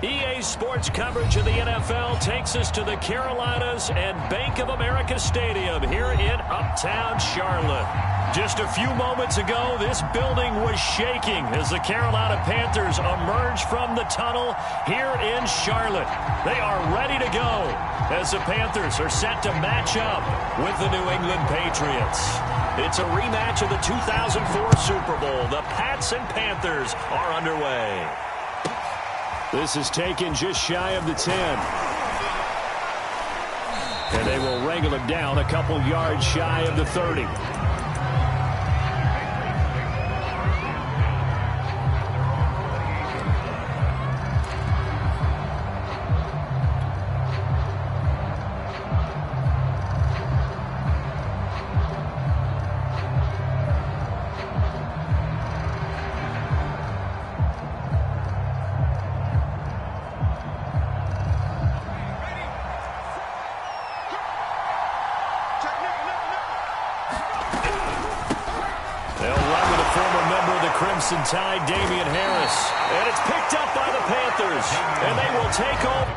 EA Sports coverage of the NFL takes us to the Carolinas and Bank of America Stadium here in Uptown Charlotte. Just a few moments ago, this building was shaking as the Carolina Panthers emerged from the tunnel here in Charlotte. They are ready to go as the Panthers are set to match up with the New England Patriots. It's a rematch of the 2004 Super Bowl. The Pats and Panthers are underway. This is taken just shy of the 10. And they will wrangle him down a couple yards shy of the 30. Tide Damian Harris, and it's picked up by the Panthers, and they will take over.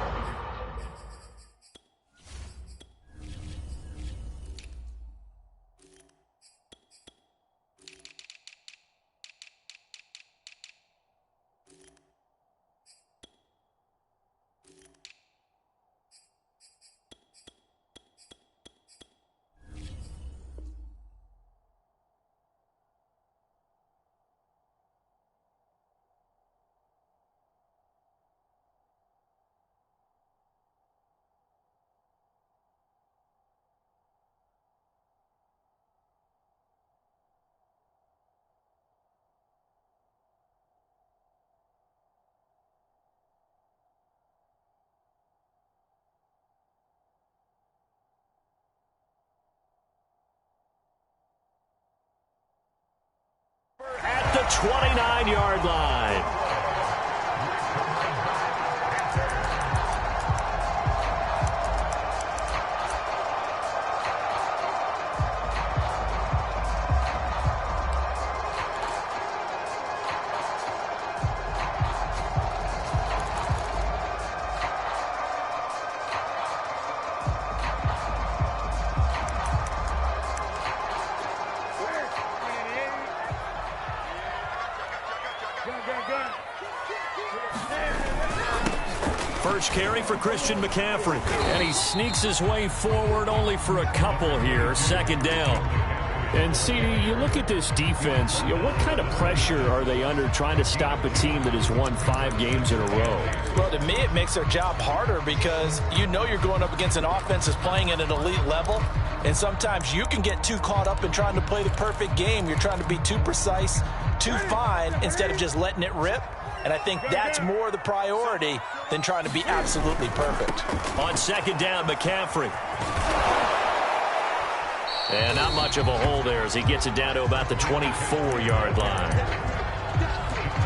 At the 29-yard line. First carry for Christian McCaffrey. And he sneaks his way forward only for a couple here. Second down. And, CD, you look at this defense, what kind of pressure are they under trying to stop a team that has won 5 games in a row? Well, to me, it makes their job harder because you know you're going up against an offense that's playing at an elite level. And sometimes you can get too caught up in trying to play the perfect game. You're trying to be too precise, too fine, instead of just letting it rip. And I think that's more the priority than trying to be absolutely perfect. On second down, McCaffrey. And not much of a hole there as he gets it down to about the 24-yard line.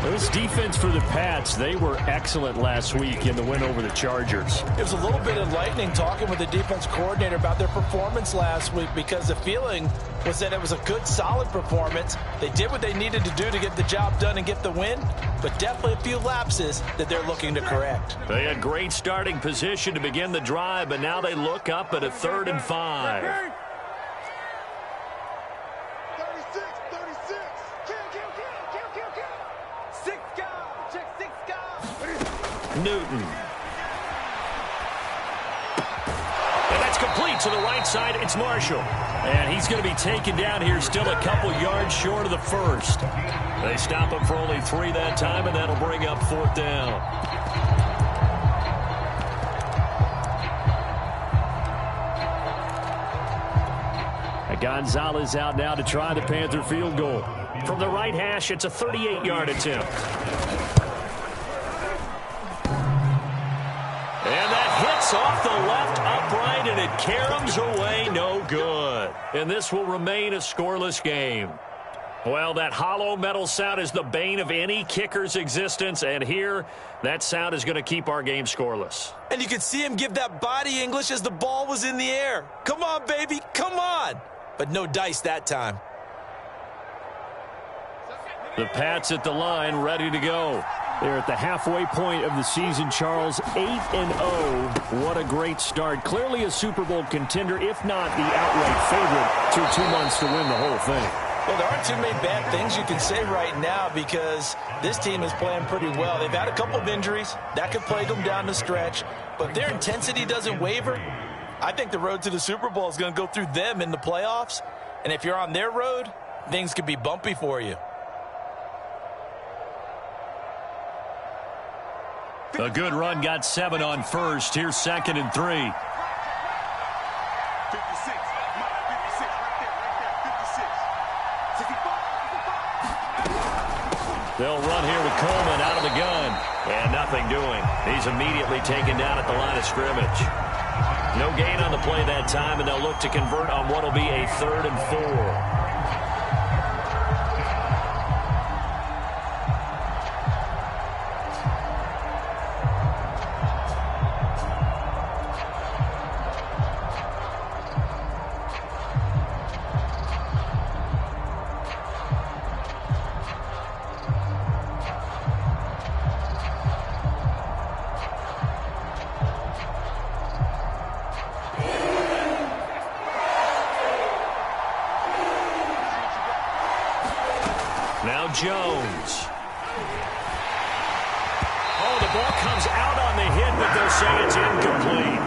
This defense for the Pats, they were excellent last week in the win over the Chargers. It was a little bit enlightening talking with the defense coordinator about their performance last week because the feeling was that it was a good, solid performance. They did what they needed to do to get the job done and get the win, but definitely a few lapses that they're looking to correct. They had great starting position to begin the drive, but now they look up at a 3rd and 5. Newton. And that's complete to the right side. It's Marshall. And he's going to be taken down here still a couple yards short of the first. They stop him for only 3 that time, and that'll bring up 4th down. And Gonzalez out now to try the Panther field goal. From the right hash, it's a 38-yard attempt. Off the left upright, and it caroms away, no good. And this will remain a scoreless game. Well, that hollow metal sound is the bane of any kicker's existence, and here, that sound is going to keep our game scoreless. And you could see him give that body English as the ball was in the air. Come on, baby, come on. But no dice that time. The Pats at the line, ready to go. They're at the halfway point of the season, Charles. 8-0. What a great start. Clearly a Super Bowl contender, if not the outright favorite, through 2 months to win the whole thing. Well, there aren't too many bad things you can say right now because this team is playing pretty well. They've had a couple of injuries. That could plague them down the stretch. But their intensity doesn't waver. I think the road to the Super Bowl is going to go through them in the playoffs. And if you're on their road, things could be bumpy for you. A good run got 7 on first. Here's 2nd and 3. 56. They'll run here with Coleman out of the gun. And nothing doing. He's immediately taken down at the line of scrimmage. No gain on the play that time, and they'll look to convert on what will be a 3rd and 4. Now Jones. Oh, the ball comes out on the hit, but they'll say it's incomplete.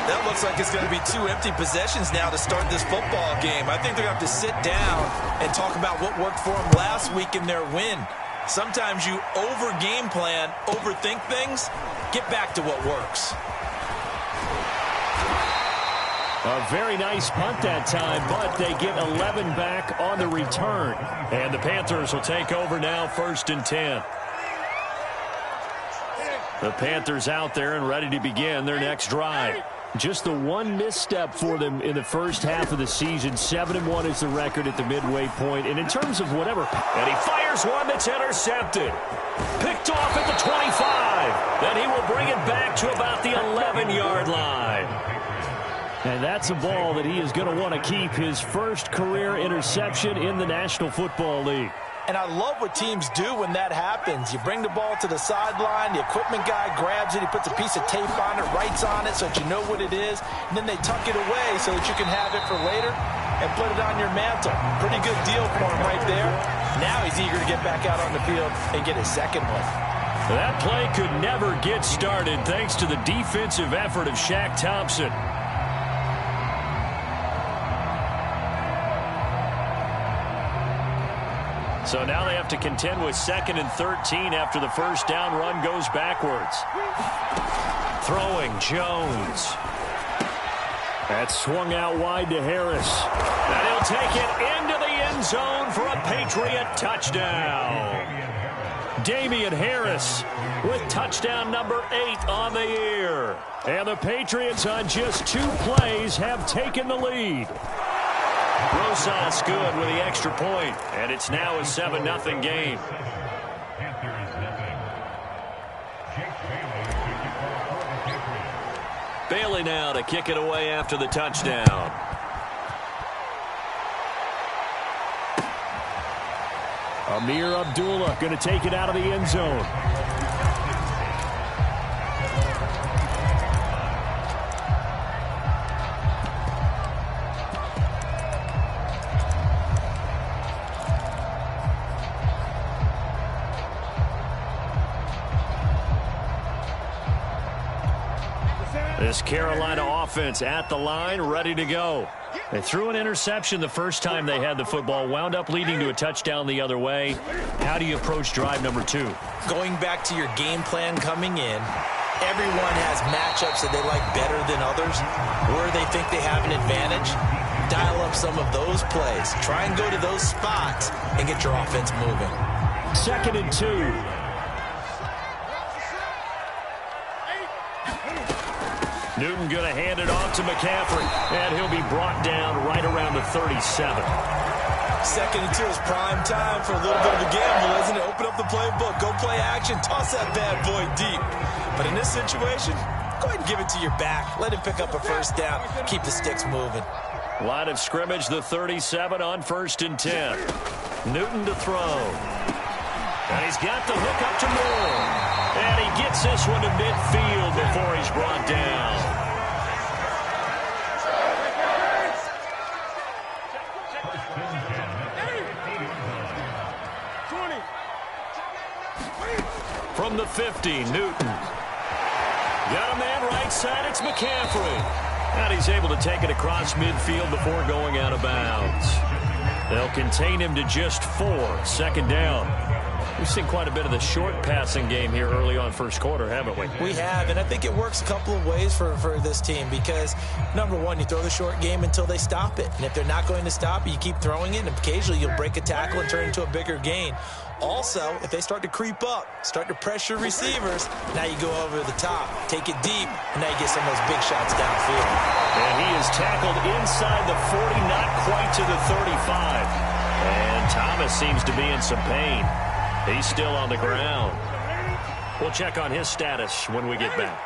That looks like it's going to be 2 empty possessions now to start this football game. I think they're going to have to sit down and talk about what worked for them last week in their win. Sometimes you over-game plan, overthink things. Get back to what works. A very nice punt that time, but they get 11 back on the return. And the Panthers will take over now, 1st and 10. The Panthers out there and ready to begin their next drive. Just the one misstep for them in the first half of the season. 7-1 is the record at the midway point. And in terms of whatever, and he fires one that's intercepted. Picked off at the 25. Then he will bring it back to about the 11-yard line. And that's a ball that he is going to want to keep, his first career interception in the National Football League. And I love what teams do when that happens. You bring the ball to the sideline, the equipment guy grabs it, he puts a piece of tape on it, writes on it so that you know what it is, and then they tuck it away so that you can have it for later and put it on your mantle. Pretty good deal for him right there. Now he's eager to get back out on the field and get his second one. That play could never get started thanks to the defensive effort of Shaq Thompson. So now they have to contend with 2nd and 13 after the first down run goes backwards. Throwing Jones. That's swung out wide to Harris. And he'll take it into the end zone for a Patriot touchdown. Damian Harris with touchdown number 8 on the year. And the Patriots on just 2 plays have taken the lead. Rosas good with the extra point, and it's now a 7-0 game. Bailey now to kick it away after the touchdown. Amir Abdullah going to take it out of the end zone. This Carolina offense at the line, ready to go. They threw an interception the first time they had the football, wound up leading to a touchdown the other way. How do you approach drive number 2? Going back to your game plan coming in, everyone has matchups that they like better than others, where they think they have an advantage. Dial up some of those plays. Try and go to those spots and get your offense moving. 2nd and 2. Newton going to hand it off to McCaffrey, and he'll be brought down right around the 37. 2nd and 2 is prime time for a little bit of a gamble, isn't it? Open up the playbook, go play action, toss that bad boy deep. But in this situation, go ahead and give it to your back. Let him pick up a first down. Keep the sticks moving. Line of scrimmage, the 37 on 1st and 10. Newton to throw. And he's got the hook up to Moore. And he gets this one to midfield before he's brought down. From the 50, Newton. Got a man right side, it's McCaffrey. And he's able to take it across midfield before going out of bounds. They'll contain him to just 4, second down. We've seen quite a bit of the short passing game here early on first quarter, haven't we? We have, and I think it works a couple of ways for this team because, number one, you throw the short game until they stop it. And if they're not going to stop it, you keep throwing it, and occasionally you'll break a tackle and turn it into a bigger gain. Also, if they start to creep up, start to pressure receivers, now you go over the top, take it deep, and now you get some of those big shots downfield. And he is tackled inside the 40, not quite to the 35. And Thomas seems to be in some pain. He's still on the ground. We'll check on his status when we get back.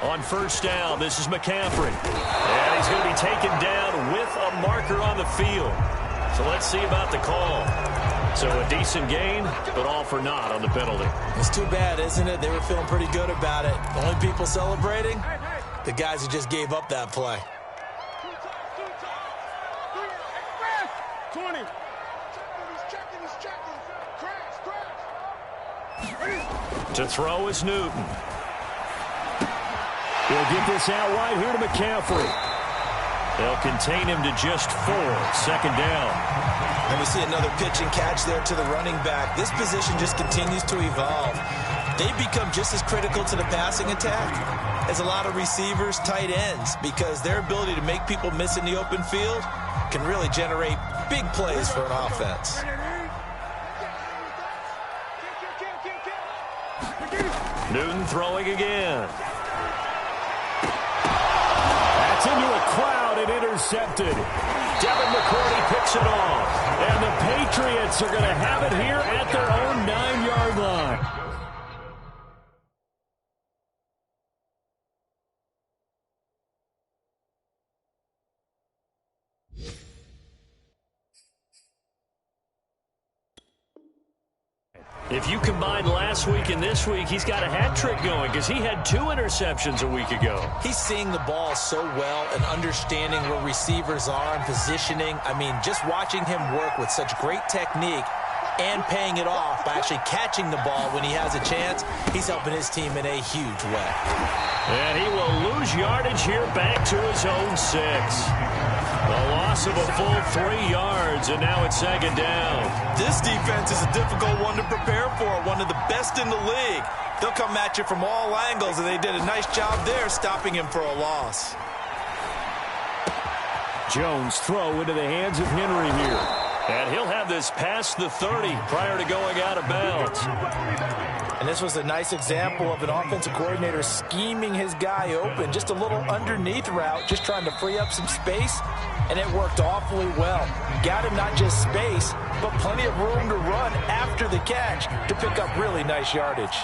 On first down, this is McCaffrey. And he's going to be taken down with a marker on the field. So let's see about the call. So a decent gain, but all for naught on the penalty. It's too bad, isn't it? They were feeling pretty good about it. The only people celebrating, the guys who just gave up that play. 20. To throw is Newton. He'll get this out wide here to McCaffrey. They'll contain him to just 4, second down. And we see another pitch and catch there to the running back. This position just continues to evolve. They become just as critical to the passing attack as a lot of receivers, tight ends, because their ability to make people miss in the open field can really generate big plays for an offense. Newton throwing again. That's into a crowd and intercepted. Devin McCourty picks it off. And the Patriots are going to have it here at their own 9-yard line. If you combine last week and this week, he's got a hat trick going because he had 2 interceptions a week ago. He's seeing the ball so well and understanding where receivers are and positioning. I mean, just watching him work with such great technique and paying it off by actually catching the ball when he has a chance, he's helping his team in a huge way. And he will lose yardage here back to his own 6. A loss of a full 3 yards, and now it's second down. This defense is a difficult one to prepare for, one of the best in the league. They'll come at you from all angles, and they did a nice job there stopping him for a loss. Jones throw into the hands of Henry here. And he'll have this past the 30 prior to going out of bounds. And this was a nice example of an offensive coordinator scheming his guy open. Just a little underneath route, just trying to free up some space, and it worked awfully well. Got him not just space, but plenty of room to run after the catch to pick up really nice yardage.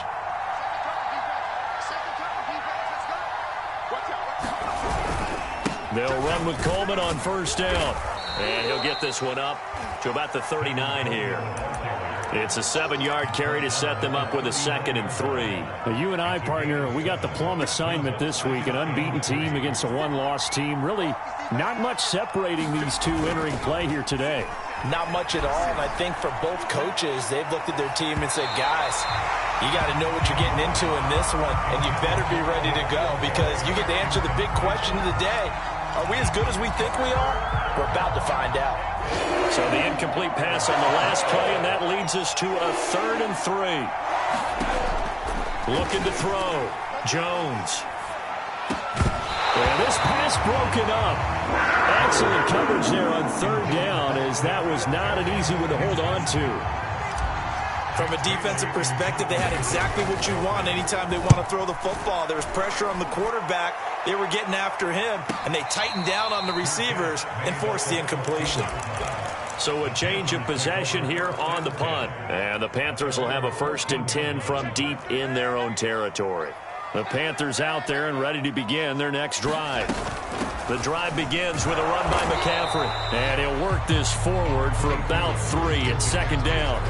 They'll run with Coleman on first down. And he'll get this one up to about the 39 here. It's a 7-yard carry to set them up with a 2nd and 3. Now, you and I, partner, we got the plum assignment this week. An unbeaten team against a one-loss team. Really not much separating these two entering play here today. Not much at all, and I think for both coaches, they've looked at their team and said, guys, you got to know what you're getting into in this one, and you better be ready to go because you get to answer the big question of the day. Are we as good as we think we are? We're about to find out. So the incomplete pass on the last play, and that leads us to a 3rd and 3. Looking to throw. Jones. And this pass broken up. Excellent coverage there on 3rd down, as that was not an easy one to hold on to. From a defensive perspective, they had exactly what you want anytime they want to throw the football. There was pressure on the quarterback. They were getting after him, and they tightened down on the receivers and forced the incompletion. So a change of possession here on the punt. And the Panthers will have a 1st and 10 from deep in their own territory. The Panthers out there and ready to begin their next drive. The drive begins with a run by McCaffrey. And he'll work this forward for about 3 at second down.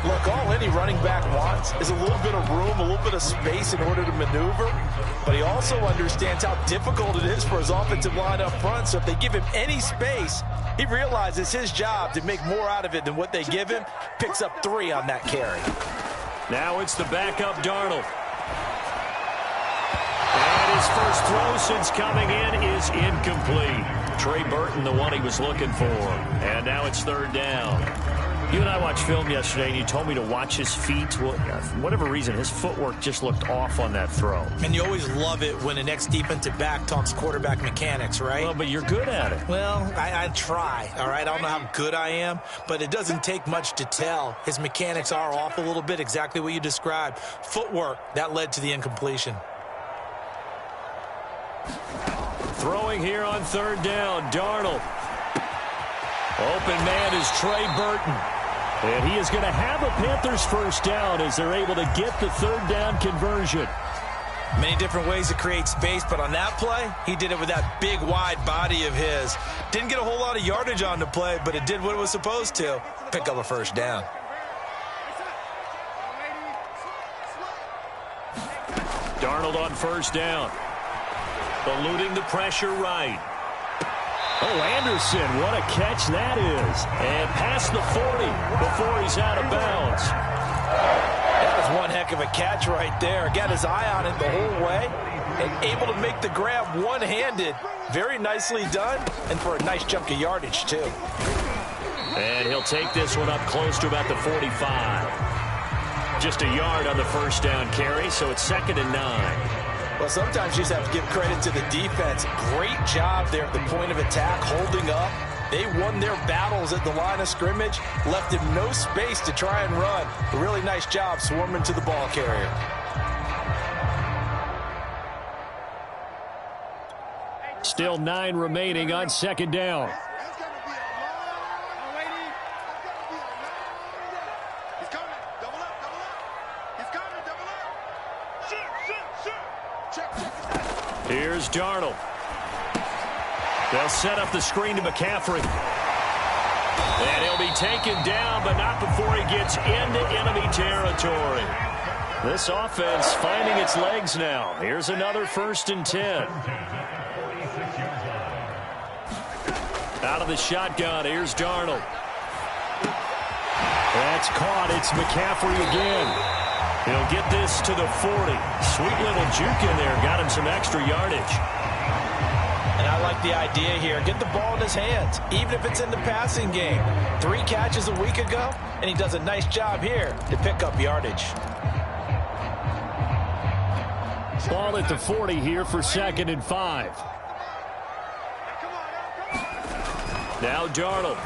Look, all any running back wants is a little bit of room, a little bit of space in order to maneuver. But he also understands how difficult it is for his offensive line up front. So if they give him any space, he realizes his job to make more out of it than what they give him. Picks up 3 on that carry. Now it's the backup Darnold. And his first throw since coming in is incomplete. Trey Burton, the one he was looking for. And now it's third down. You and I watched film yesterday, and you told me to watch his feet. Well, for whatever reason, his footwork just looked off on that throw. And you always love it when an ex-defensive back talks quarterback mechanics, right? Well, but you're good at it. Well, I try, all right? I don't know how good I am, but it doesn't take much to tell. His mechanics are off a little bit, exactly what you described. Footwork, that led to the incompletion. Throwing here on third down, Darnold. Open man is Trey Burton. And he is going to have a Panthers first down as they're able to get the third down conversion. Many different ways to create space, but on that play, he did it with that big, wide body of his. Didn't get a whole lot of yardage on the play, but it did what it was supposed to. Pick up a first down. Darnold on first down. Eluding the pressure right. Oh, Anderson, what a catch that is. And past the 40 before he's out of bounds. That was one heck of a catch right there. Got his eye on it the whole way and able to make the grab one-handed. Very nicely done, and for a nice chunk of yardage, too. And he'll take this one up close to about the 45. Just a yard on the first down carry, so it's 2nd and 9. Well, sometimes you just have to give credit to the defense. Great job there at the point of attack, holding up. They won their battles at the line of scrimmage, left him no space to try and run. A really nice job swarming to the ball carrier. Still 9 remaining on second down. Here's Darnold. They'll set up the screen to McCaffrey. And he'll be taken down, but not before he gets into enemy territory. This offense finding its legs now. Here's another 1st and 10. Out of the shotgun, here's Darnold. That's caught. It's McCaffrey again. He'll get this to the 40. Sweet little juke in there. Got him some extra yardage. And I like the idea here. Get the ball in his hands, even if it's in the passing game. 3 catches a week ago, and he does a nice job here to pick up yardage. Ball at the 40 here for 2nd and 5. Now Darnold.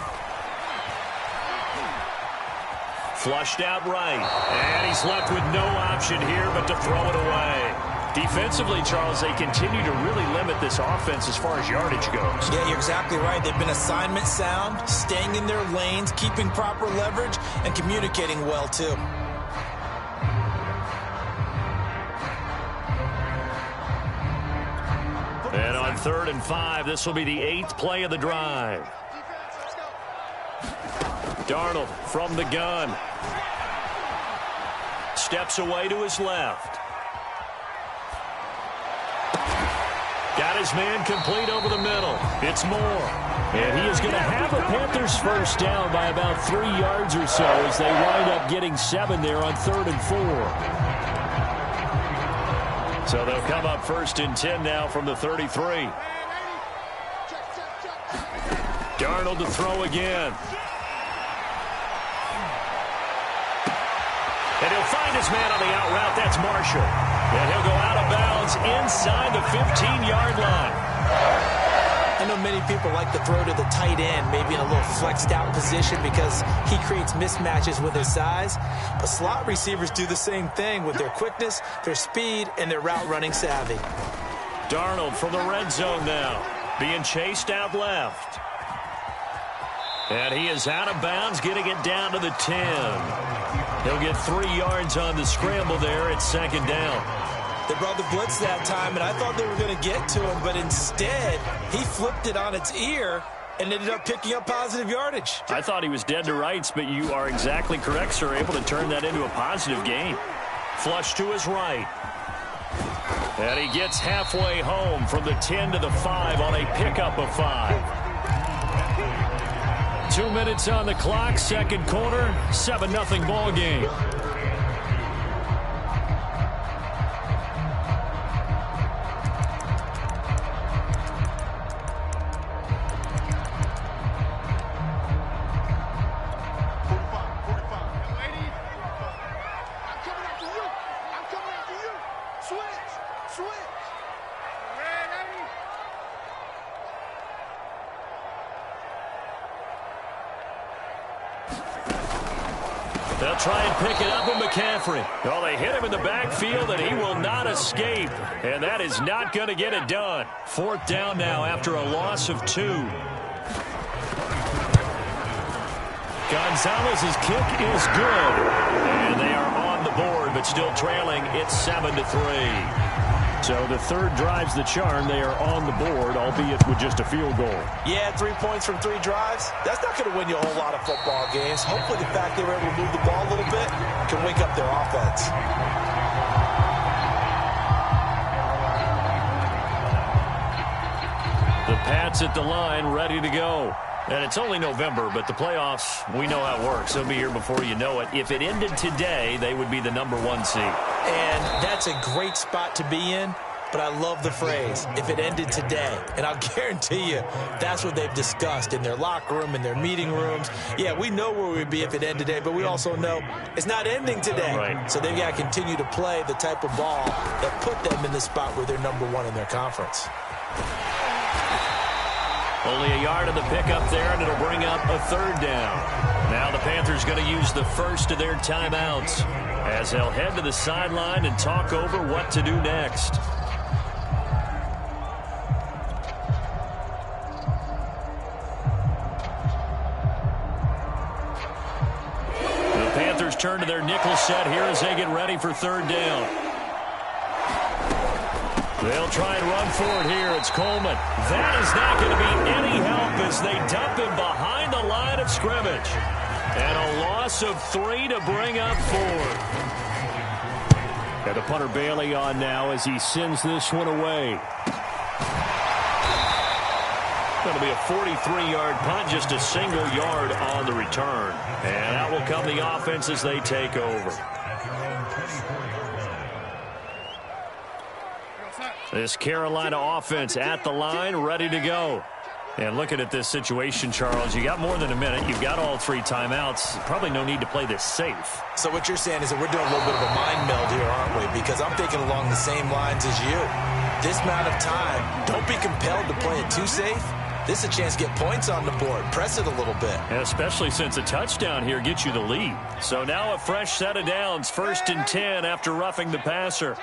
Flushed out right. And he's left with no option here but to throw it away. Defensively, Charles, they continue to really limit this offense as far as yardage goes. Yeah, you're exactly right. They've been assignment sound, staying in their lanes, keeping proper leverage, and communicating well, too. And on 3rd and 5, this will be the 8th play of the drive. Darnold from the gun. Steps away to his left. Got his man complete over the middle. It's Moore. And he is going to have a Panthers first down by about 3 yards or so as they wind up getting 7 there on 3rd and 4. So they'll come up 1st and 10 now from the 33. Darnold to throw again. And he'll find his man on the out route. That's Marshall. And he'll go out of bounds inside the 15-yard line. I know many people like to throw to the tight end, maybe in a little flexed out position because he creates mismatches with his size. But slot receivers do the same thing with their quickness, their speed, and their route running savvy. Darnold from the red zone now, being chased out left. And he is out of bounds, getting it down to the 10. He'll get 3 yards on the scramble there at second down. They brought the blitz that time, and I thought they were going to get to him, but instead he flipped it on its ear and ended up picking up positive yardage. I thought he was dead to rights, but you are exactly correct, sir. Able to turn that into a positive gain. Flush to his right. And he gets halfway home from the 10 to the 5 on a pickup of 5. 2 minutes on the clock, second quarter, 7-0 ball game. They'll try and pick it up with McCaffrey. Well, they hit him in the backfield, and he will not escape. And that is not going to get it done. 4th down now after a loss of 2. Gonzalez's kick is good. And they are on the board, but still trailing. It's 7-3. So the third drive's the charm. They are on the board, albeit with just a field goal. Yeah, 3 points from 3 drives. That's not going to win you a whole lot of football games. Hopefully the fact they were able to move the ball a little bit can wake up their offense. The Pats at the line, ready to go. And it's only November, but the playoffs, we know how it works. They'll be here before you know it. If it ended today, they would be the #1 seed. And that's a great spot to be in, but I love the phrase, if it ended today. And I'll guarantee you that's what they've discussed in their locker room, in their meeting rooms. Yeah, we know where we'd be if it ended today, but we also know it's not ending today. Right. So they've got to continue to play the type of ball that put them in the spot where they're #1 in their conference. Only a yard of the pickup there, and it'll bring up a 3rd down. Now the Panthers going to use the first of their timeouts as they'll head to the sideline and talk over what to do next. The Panthers turn to their nickel set here as they get ready for 3rd down. They'll try and run for it here. It's Coleman. That is not going to be any help as they dump him behind the line of scrimmage. And a loss of 3 to bring up 4. Got the punter Bailey on now as he sends this one away. Going to be a 43-yard punt, just a single yard on the return. And out will come the offense as they take over. This Carolina offense at the line, ready to go. And looking at this situation, Charles, you got more than a minute. You've got all 3 timeouts. Probably no need to play this safe. So what you're saying is that we're doing a little bit of a mind meld here, aren't we? Because I'm thinking along the same lines as you. This amount of time, don't be compelled to play it too safe. This is a chance to get points on the board. Press it a little bit. And especially since a touchdown here gets you the lead. So now a fresh set of downs. 1st and 10 after roughing the passer.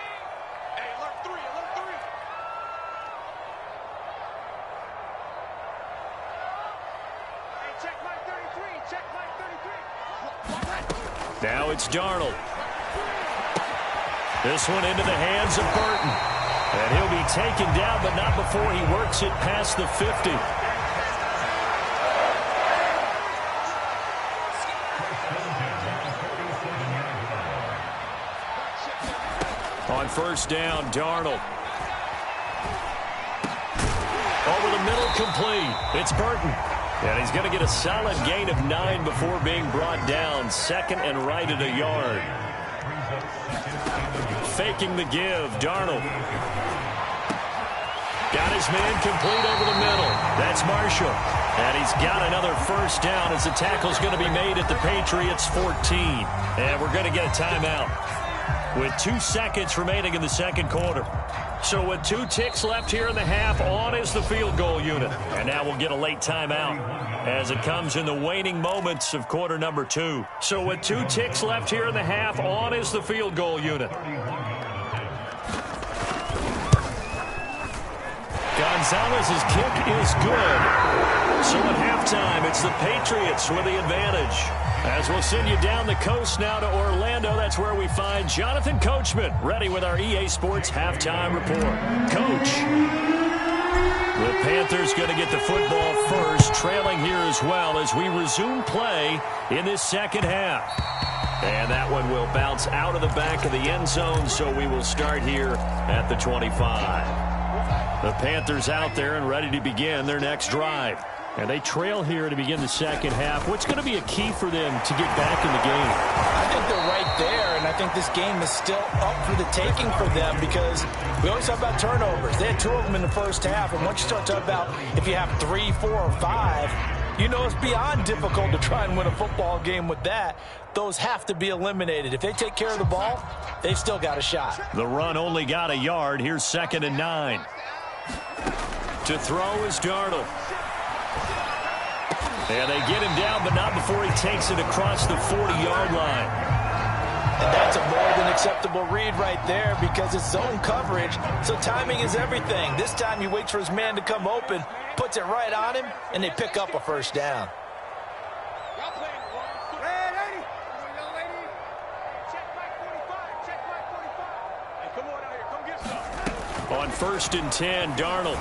Now it's Darnold. This one into the hands of Burton. And he'll be taken down, but not before he works it past the 50. On 1st down, Darnold. Over the middle, complete. It's Burton. And he's going to get a solid gain of 9 before being brought down. 2nd and right at a yard. Faking the give, Darnold. Got his man complete over the middle. That's Marshall. And he's got another 1st down as the tackle's going to be made at the Patriots 14. And we're going to get a timeout with 2 seconds remaining in the 2nd quarter. So with 2 ticks left here in the half, on is the field goal unit. And now we'll get a late timeout as it comes in the waning moments of quarter number 2. So with 2 ticks left here in the half, on is the field goal unit. Gonzalez's kick is good. So at halftime, it's the Patriots with the advantage. As we'll send you down the coast now to Orlando, that's where we find Jonathan Coachman, ready with our EA Sports halftime report. Coach, the Panthers going to get the football first, trailing here as well as we resume play in this second half. And that one will bounce out of the back of the end zone, so we will start here at the 25. The Panthers out there and ready to begin their next drive. And they trail here to begin the second half. What's going to be a key for them to get back in the game? I think they're right there, and I think this game is still up for the taking for them because we always talk about turnovers. They had 2 of them in the first half, and once you start talking about if you have 3, 4, or 5, you know it's beyond difficult to try and win a football game with that. Those have to be eliminated. If they take care of the ball, they've still got a shot. The run only got a yard. Here's 2nd and 9. To throw is Darnold. And they get him down, but not before he takes it across the 40-yard line. And that's a more than acceptable read right there because it's zone coverage, so timing is everything. This time he waits for his man to come open, puts it right on him, and they pick up a first down. On 1st and 10, Darnold.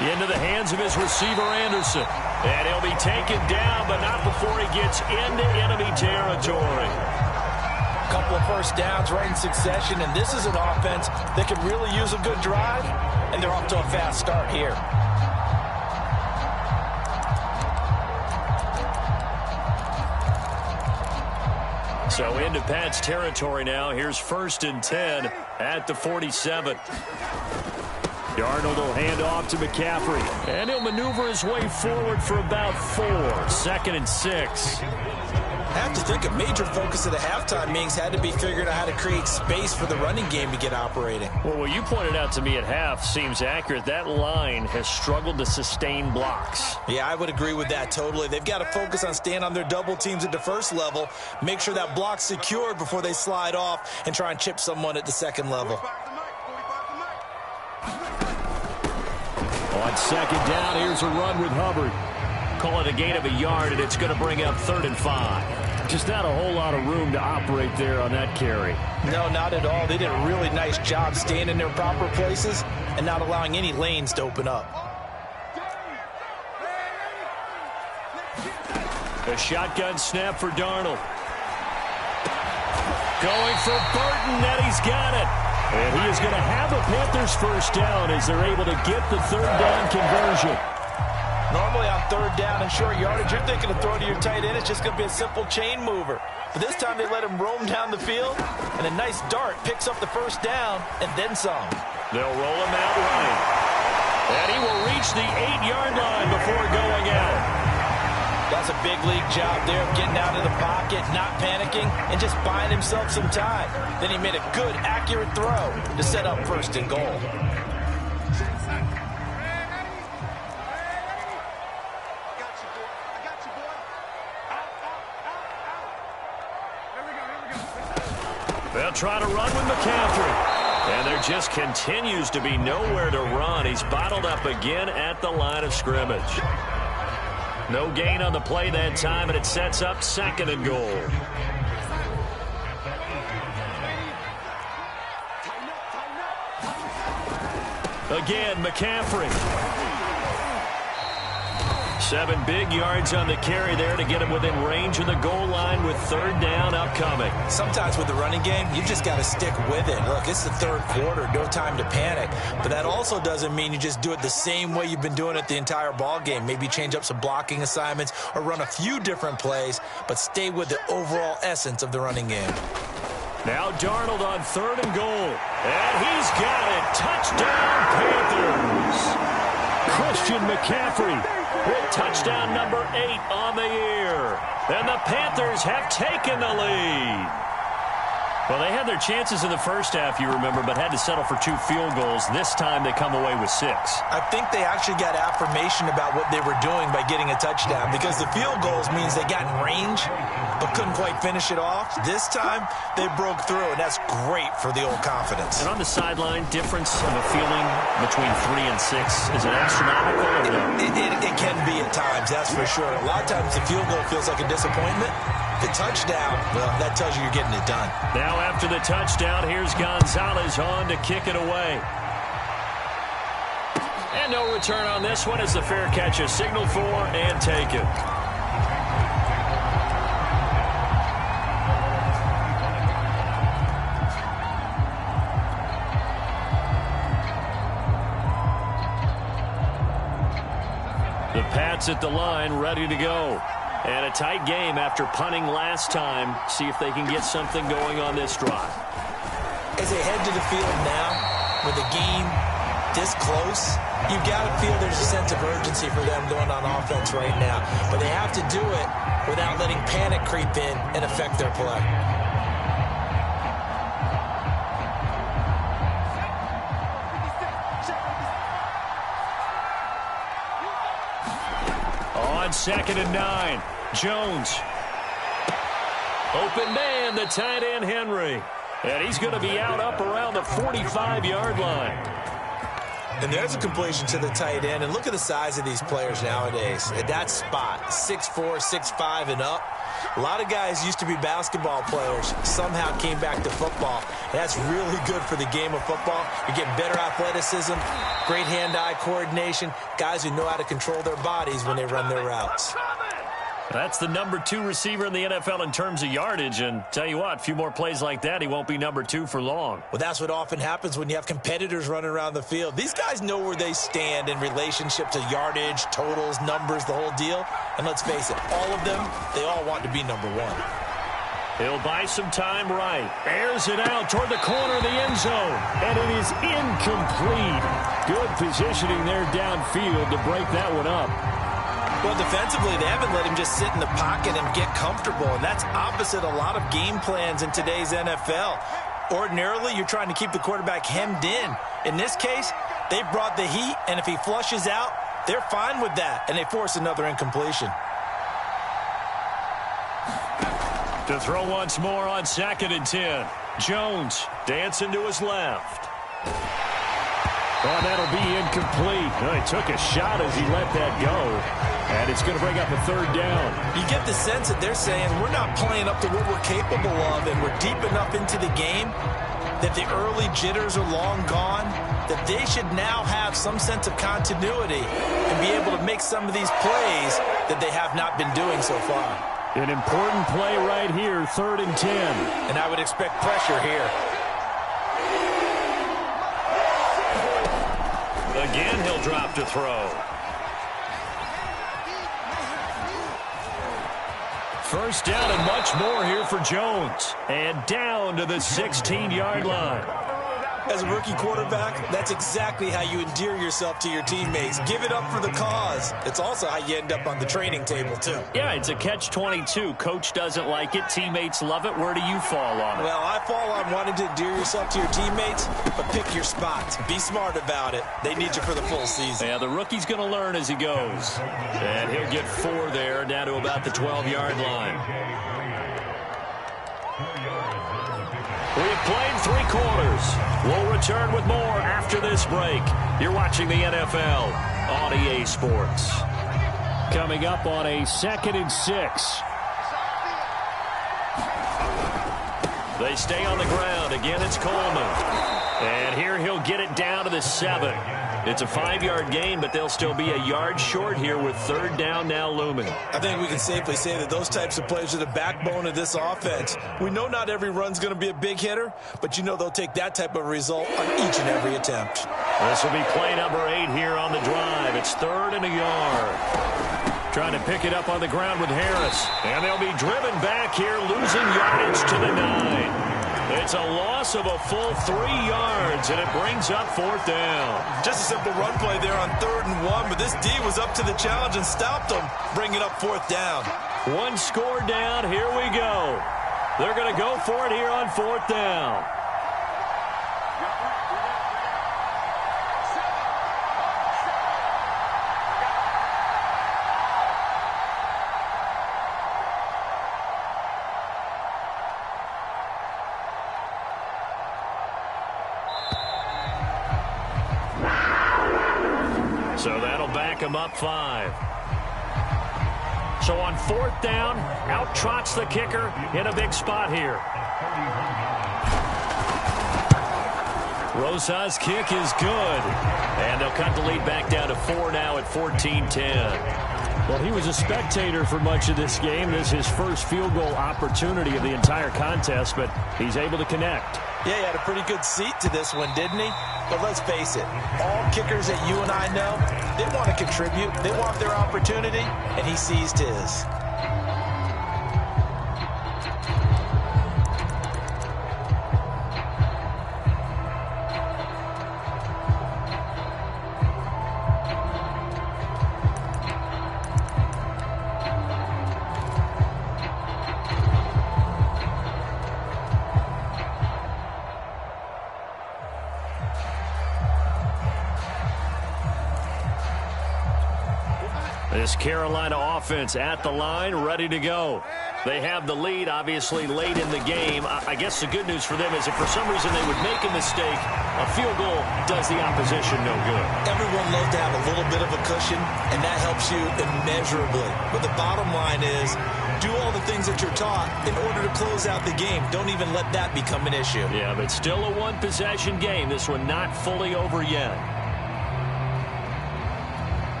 Into the hands of his receiver, Anderson. And he'll be taken down, but not before he gets into enemy territory. A couple of first downs right in succession, and this is an offense that could really use a good drive, and they're off to a fast start here. So into Pat's territory now. Here's 1st and 10 at the 47. Darnold will hand off to McCaffrey. And he'll maneuver his way forward for about 4. 2nd and 6. I have to think a major focus of the halftime meetings had to be figuring out how to create space for the running game to get operating. Well, what you pointed out to me at half seems accurate. That line has struggled to sustain blocks. Yeah, I would agree with that totally. They've got to focus on staying on their double teams at the first level, make sure that block's secured before they slide off and try and chip someone at the second level. On 2nd down, here's a run with Hubbard. Call it a gain of a yard, and it's going to bring up 3rd and 5. Just not a whole lot of room to operate there on that carry. No, not at all. They did a really nice job staying in their proper places and not allowing any lanes to open up. A shotgun snap for Darnold. Going for Burton, and he's got it. And he is going to have a Panthers first down as they're able to get the 3rd down conversion. Normally on 3rd down and short yardage, you're thinking of throwing to your tight end. It's just going to be a simple chain mover. But this time they let him roam down the field, and a nice dart picks up the first down and then some. They'll roll him out running. And he will reach the 8-yard line before going out. That's a big league job there of getting out of the pocket, not panicking, and just buying himself some time. Then he made a good, accurate throw to set up 1st and goal. They'll try to run with McCaffrey. And there just continues to be nowhere to run. He's bottled up again at the line of scrimmage. No gain on the play that time, and it sets up 2nd and goal. Again, McCaffrey. 7 big yards on the carry there to get him within range of the goal line with 3rd down upcoming. Sometimes with the running game, you just got to stick with it. Look, it's the 3rd quarter, no time to panic. But that also doesn't mean you just do it the same way you've been doing it the entire ball game. Maybe change up some blocking assignments or run a few different plays, but stay with the overall essence of the running game. Now Darnold on 3rd and goal. And he's got it. Touchdown, Panthers. Christian McCaffrey with touchdown number 8 on the year. And the Panthers have taken the lead. Well, they had their chances in the first half, you remember, but had to settle for 2 field goals. This time they come away with 6. I think they actually got affirmation about what they were doing by getting a touchdown because the field goals means they got in range. but couldn't quite finish it off. This time, they broke through, and that's great for the old confidence. And on the sideline, difference of a feeling between 3 and 6, is it astronomical or no? It can be at times, that's for sure. A lot of times the field goal feels like a disappointment. The touchdown, well, that tells you you're getting it done. Now after the touchdown, here's Gonzalez on to kick it away. And no return on this one as the fair catch is signaled for and taken. The Pats at the line, ready to go. And a tight game after punting last time. See if they can get something going on this drive. As they head to the field now, with the game this close, you've got to feel there's a sense of urgency for them going on offense right now. But they have to do it without letting panic creep in and affect their play. On 2nd and 9, Jones. Open man, the tight end, Henry. And he's going to be out up around the 45-yard line. And there's a completion to the tight end. And look at the size of these players nowadays. At that spot, 6'4", 6'5", and up. A lot of guys used to be basketball players, somehow came back to football. And that's really good for the game of football. You're getting better athleticism, great hand-eye coordination, guys who know how to control their bodies when they run their routes. That's the number 2 receiver in the NFL in terms of yardage. And tell you what, a few more plays like that, he won't be number 2 for long. Well, that's what often happens when you have competitors running around the field. These guys know where they stand in relationship to yardage, totals, numbers, the whole deal. And let's face it, all of them, they all want to be number 1. He'll buy some time right. Airs it out toward the corner of the end zone. And it is incomplete. Good positioning there downfield to break that one up. Well, defensively, they haven't let him just sit in the pocket and get comfortable, and that's opposite a lot of game plans in today's NFL. Ordinarily, you're trying to keep the quarterback hemmed in. In this case, they brought the heat, and if he flushes out, they're fine with that, and they force another incompletion. To throw once more on 2nd and 10. Jones dancing to his left. Oh, that'll be incomplete. Oh, he took a shot as he let that go. And it's going to bring up a 3rd down. You get the sense that they're saying we're not playing up to what we're capable of, and we're deep enough into the game that the early jitters are long gone, that they should now have some sense of continuity and be able to make some of these plays that they have not been doing so far. An important play right here, 3rd and 10. And I would expect pressure here. Again, he'll drop to throw. First down and much more here for Jones. And down to the 16-yard line. As a rookie quarterback, that's exactly how you endear yourself to your teammates. Give it up for the cause. It's also how you end up on the training table, too. Yeah, it's a catch-22. Coach doesn't like it. Teammates love it. Where do you fall on it? Well, I fall on wanting to endear yourself to your teammates, but pick your spots. Be smart about it. They need you for the full season. Yeah, the rookie's going to learn as he goes. And he'll get 4 there, down to about the 12-yard line. We have played 3 quarters. We'll return with more after this break. You're watching the NFL on EA Sports. Coming up on a 2nd and 6. They stay on the ground. Again, it's Coleman. And here he'll get it down to the 7. It's a 5-yard gain, but they'll still be a yard short here with 3rd down now looming. I think we can safely say that those types of plays are the backbone of this offense. We know not every run's going to be a big hitter, but you know they'll take that type of result on each and every attempt. This will be play number 8 here on the drive. It's 3rd and a yard. Trying to pick it up on the ground with Harris. And they'll be driven back here, losing yardage to the 9. It's a loss of a full 3 yards, and it brings up 4th down. Just a simple run play there on 3rd and 1, but this D was up to the challenge and stopped them, bringing up 4th down. 1 score down. Here we go. They're going to go for it here on 4th down. So that'll back him up 5. So on 4th down, out trots the kicker in a big spot here. Rosa's kick is good. And they'll cut the lead back down to 4 now at 14-10. Well, he was a spectator for much of this game. This is his first field goal opportunity of the entire contest, but he's able to connect. Yeah, he had a pretty good seat to this one, didn't he? But let's face it, all kickers that you and I know, they want to contribute. They want their opportunity, and he seized his. This Carolina offense at the line, ready to go. They have the lead, obviously, late in the game. I guess the good news for them is if for some reason they would make a mistake, a field goal does the opposition no good. Everyone loves to have a little bit of a cushion, and that helps you immeasurably. But the bottom line is, do all the things that you're taught in order to close out the game. Don't even let that become an issue. Yeah, but still a one-possession game. This one not fully over yet.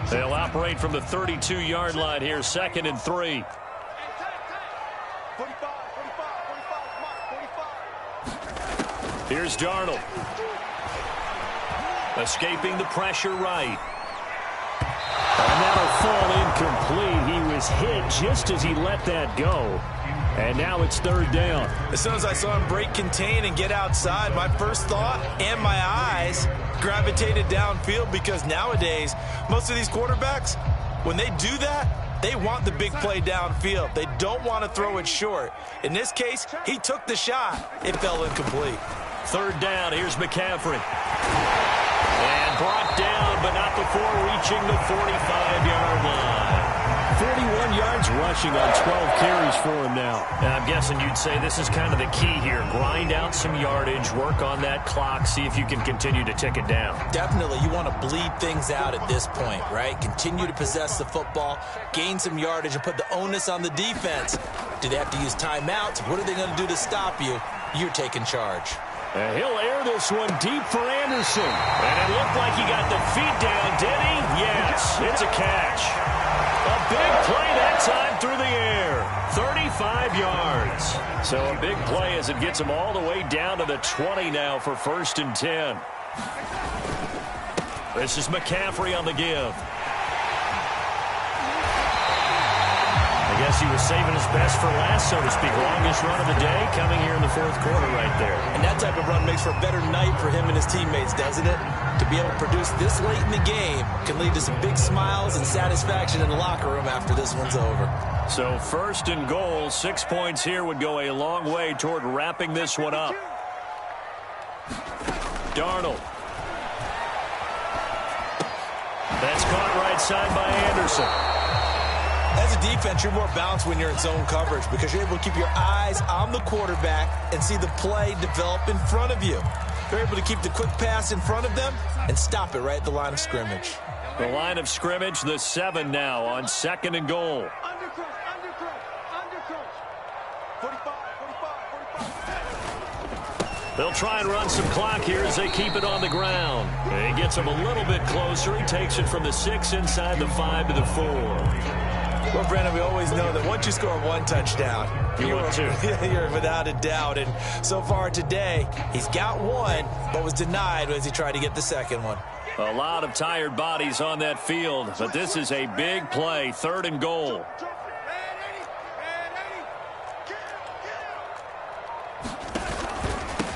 They'll operate from the 32-yard line here, 2nd and 3. Here's Darnold. Escaping the pressure right. And that'll fall incomplete. He was hit just as he let that go. And now it's 3rd down. As soon as I saw him break contain and get outside, my first thought and my eyes gravitated downfield, because nowadays, most of these quarterbacks, when they do that, they want the big play downfield. They don't want to throw it short. In this case, he took the shot. It fell incomplete. 3rd down, here's McCaffrey. And brought down, but not before reaching the 45-yard line. 41 yards rushing on 12 carries for him now. And I'm guessing you'd say this is kind of the key here. Grind out some yardage, work on that clock, see if you can continue to tick it down. Definitely. You want to bleed things out at this point, right? Continue to possess the football, gain some yardage, and put the onus on the defense. Do they have to use timeouts? What are they going to do to stop you? You're taking charge. And he'll air this one deep for Anderson. And it looked like he got the feet down, did he? Yes, it's a catch. A big play that time through the air. 35 yards. So a big play as it gets him all the way down to the 20 now for 1st and 10. This is McCaffrey on the give. I guess he was saving his best for last, so to speak. Longest run of the day coming here in the 4th quarter right there. And that type of run makes for a better night for him and his teammates, doesn't it? To be able to produce this late in the game can lead to some big smiles and satisfaction in the locker room after this one's over. So 1st and goal, 6 points here would go a long way toward wrapping this one up. Darnold. That's caught right side by Anderson. As a defense, you're more balanced when you're in zone coverage because you're able to keep your eyes on the quarterback and see the play develop in front of you. You're able to keep the quick pass in front of them and stop it right at the line of scrimmage. The line of scrimmage, the 7 now on 2nd and goal. They'll try and run some clock here as they keep it on the ground. He gets him a little bit closer. He takes it from the 6 inside the 5 to the 4. Well, Brandon, we always know that once you score one touchdown, you're without a doubt. And so far today, he's got one, but was denied as he tried to get the second one. A lot of tired bodies on that field, but this is a big play, 3rd and goal.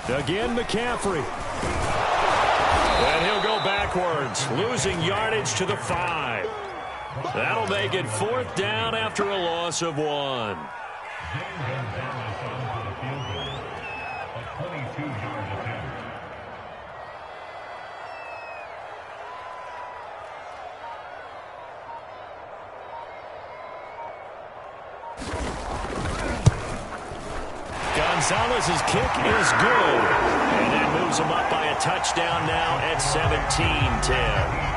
Again, McCaffrey. And he'll go backwards, losing yardage to the 5. That'll make it 4th down after a loss of 1. Gonzalez's kick is good. And that moves him up by a touchdown now at 17-10.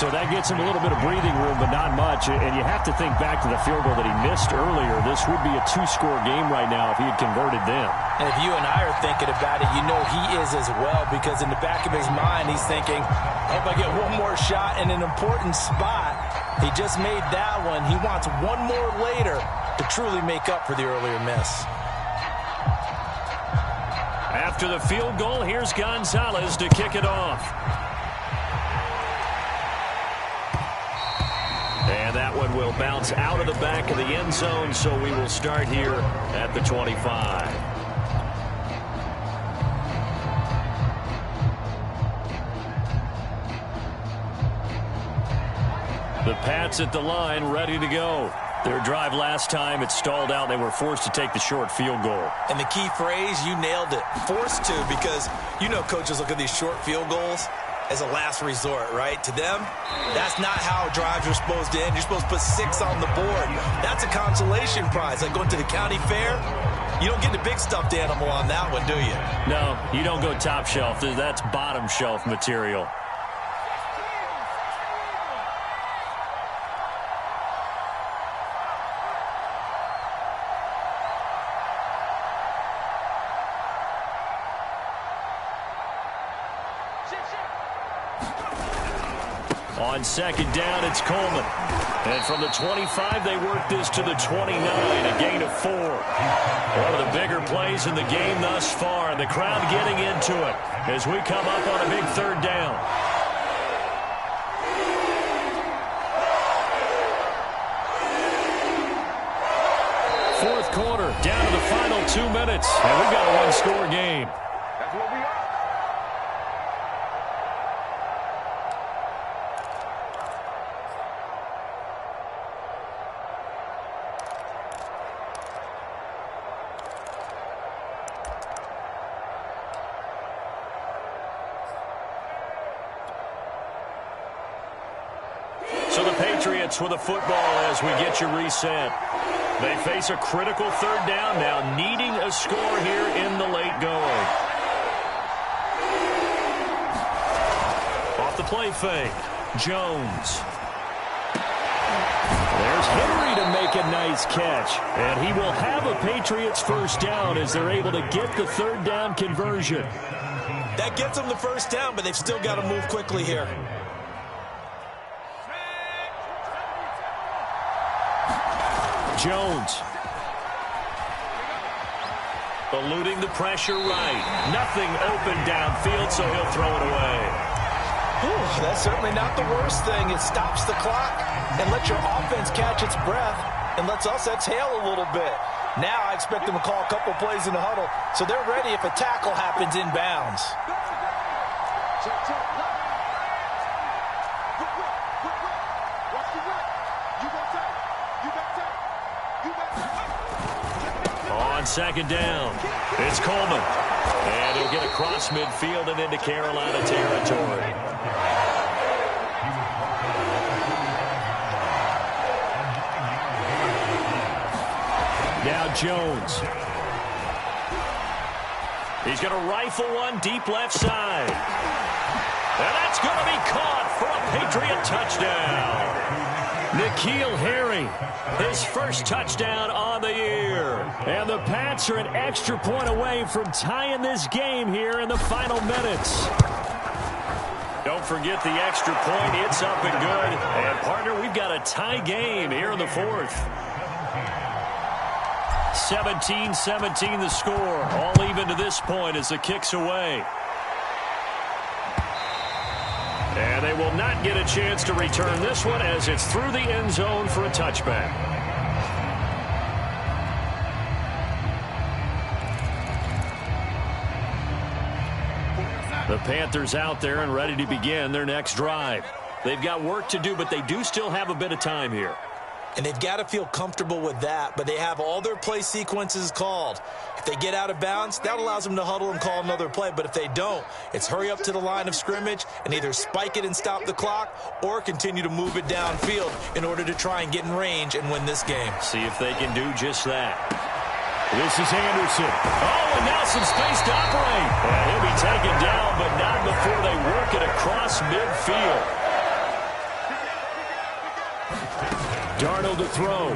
So that gets him a little bit of breathing room, but not much. And you have to think back to the field goal that he missed earlier. This would be a 2-score game right now if he had converted them. And if you and I are thinking about it, you know he is as well, because in the back of his mind, he's thinking, I hope I get one more shot in an important spot. He just made that one. He wants one more later to truly make up for the earlier miss. After the field goal, here's Gonzalez to kick it off. And that one will bounce out of the back of the end zone, so we will start here at the 25. The Pats at the line, ready to go. Their drive last time, it stalled out. They were forced to take the short field goal. And the key phrase, you nailed it, forced to, because you know coaches look at these short field goals as a last resort, right? To them, that's not how drives are supposed to end. You're supposed to put 6 on the board. That's a consolation prize. Like going to the county fair, you don't get the big stuffed animal on that one, do you? No, you don't go top shelf. That's bottom shelf material. On second down, it's Coleman. And from the 25, they work this to the 29, a gain of 4. One of the bigger plays in the game thus far, and the crowd getting into it as we come up on a big third down. Fourth quarter, down to the final 2 minutes, and we've got a one-score game. That's what we are. So the Patriots with a football as we get you reset. They face a critical third down now, needing a score here in the late going. Off the play fake, Jones. There's Henry to make a nice catch. And he will have a Patriots first down as they're able to get the third down conversion. That gets them the first down, but they've still got to move quickly here. Jones. Eluding the pressure right. Nothing open downfield, so he'll throw it away. Whew, that's certainly not the worst thing. It stops the clock and lets your offense catch its breath and lets us exhale a little bit. Now I expect them to call a couple plays in the huddle, so they're ready if a tackle happens inbounds. On second down, it's Coleman. And he'll get across midfield and into Carolina territory. Now Jones. He's going to rifle one deep left side. And that's going to be caught for a Patriot touchdown. N'Keal Harry, his first touchdown on the year. And the Pats are an extra point away from tying this game here in the final minutes. Don't forget the extra point. It's up and good. And, partner, we've got a tie game here in the fourth. 17-17 the score. All even to this point as the kick's away. And they will not get a chance to return this one as it's through the end zone for a touchback. The Panthers out there and ready to begin their next drive. They've got work to do, but they do still have a bit of time here. And they've got to feel comfortable with that, but they have all their play sequences called. If they get out of bounds, that allows them to huddle and call another play. But if they don't, it's hurry up to the line of scrimmage and either spike it and stop the clock or continue to move it downfield in order to try and get in range and win this game. See if they can do just that. This is Anderson. Oh, and now some space to operate. And he'll be taken down, but not before they work it across midfield. Darnold to throw.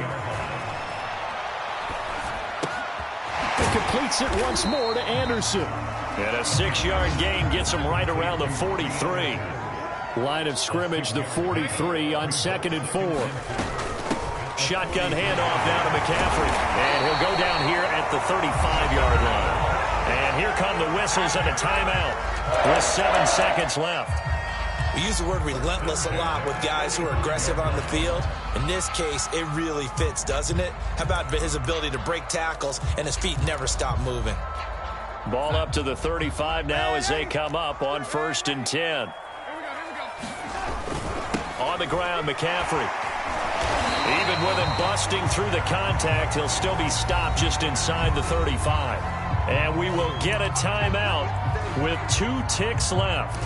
He completes it once more to Anderson. And a 6-yard gain gets him right around the 43. Line of scrimmage, the 43 on 2nd and 4. Shotgun handoff down to McCaffrey. And he'll go down here at the 35-yard line. And here come the whistles and a timeout with 7 seconds left. We use the word relentless a lot with guys who are aggressive on the field. In this case, it really fits, doesn't it? How about his ability to break tackles and his feet never stop moving? Ball up to the 35 now as they come up on 1st and 10. On the ground, McCaffrey. Even with him busting through the contact, he'll still be stopped just inside the 35. And we will get a timeout with 2 ticks left.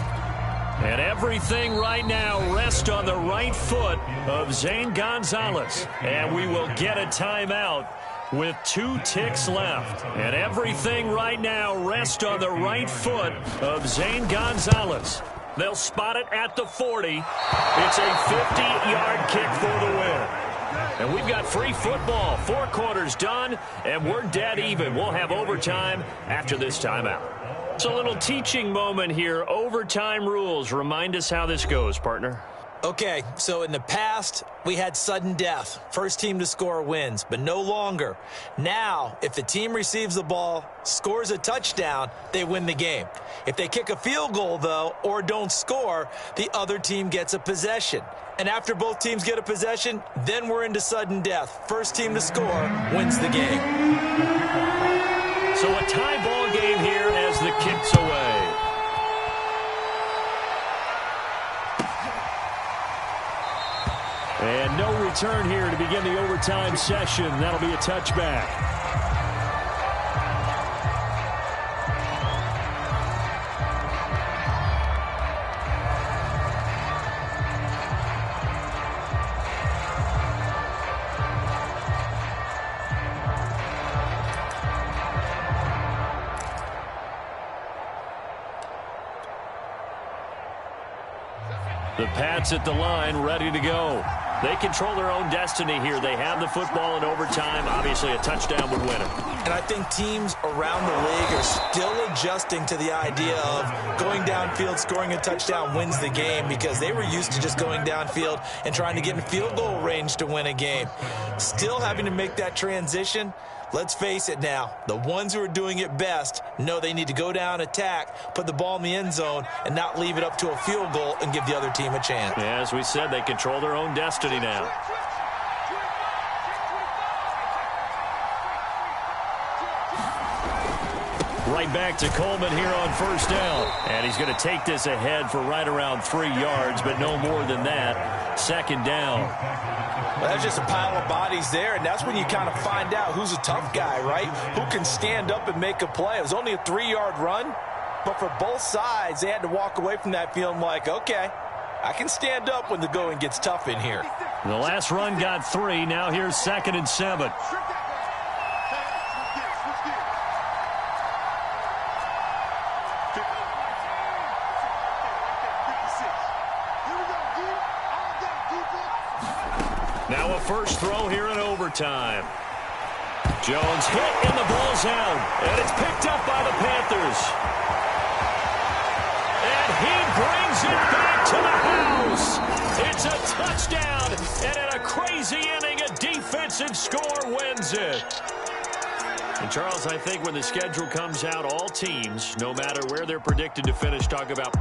And everything right now rests on the right foot of Zane Gonzalez. And we will get a timeout with 2 ticks left. And everything right now rests on the right foot of Zane Gonzalez. They'll spot it at the 40. It's a 50-yard kick for the win. And we've got free football. 4 quarters done, and we're dead even. We'll have overtime after this timeout. It's a little teaching moment here. Overtime rules. Remind us how this goes, partner. Okay, so in the past, we had sudden death. First team to score wins, but no longer. Now, if the team receives the ball, scores a touchdown, they win the game. If they kick a field goal, though, or don't score, the other team gets a possession. And after both teams get a possession, then we're into sudden death. First team to score wins the game. So a tie ball game here as the kick's away. And no return here to begin the overtime session. That'll be a touchback. The Pats at the line, ready to go. They control their own destiny here. They have the football in overtime. Obviously, a touchdown would win it. And I think teams around the league are still adjusting to the idea of going downfield, scoring a touchdown wins the game, because they were used to just going downfield and trying to get in field goal range to win a game. Still having to make that transition. Let's face it now, the ones who are doing it best know they need to go down, attack, put the ball in the end zone, and not leave it up to a field goal and give the other team a chance. Yeah, as we said, they control their own destiny now. Right back to Coleman here on 1st down. And he's going to take this ahead for right around 3 yards, but no more than that. 2nd down. Well, that's just a pile of bodies there, and that's when you kind of find out who's a tough guy, right? Who can stand up and make a play. It was only a 3-yard run, but for both sides, they had to walk away from that feeling like, okay, I can stand up when the going gets tough in here. The last run got 3. Now here's 2nd and 7. Now a first throw here in overtime. Jones hit and the ball's out. And it's picked up by the Panthers. And he brings it back to the house. It's a touchdown. And in a crazy inning, a defensive score wins it. And Charles, I think when the schedule comes out, all teams, no matter where they're predicted to finish, talk about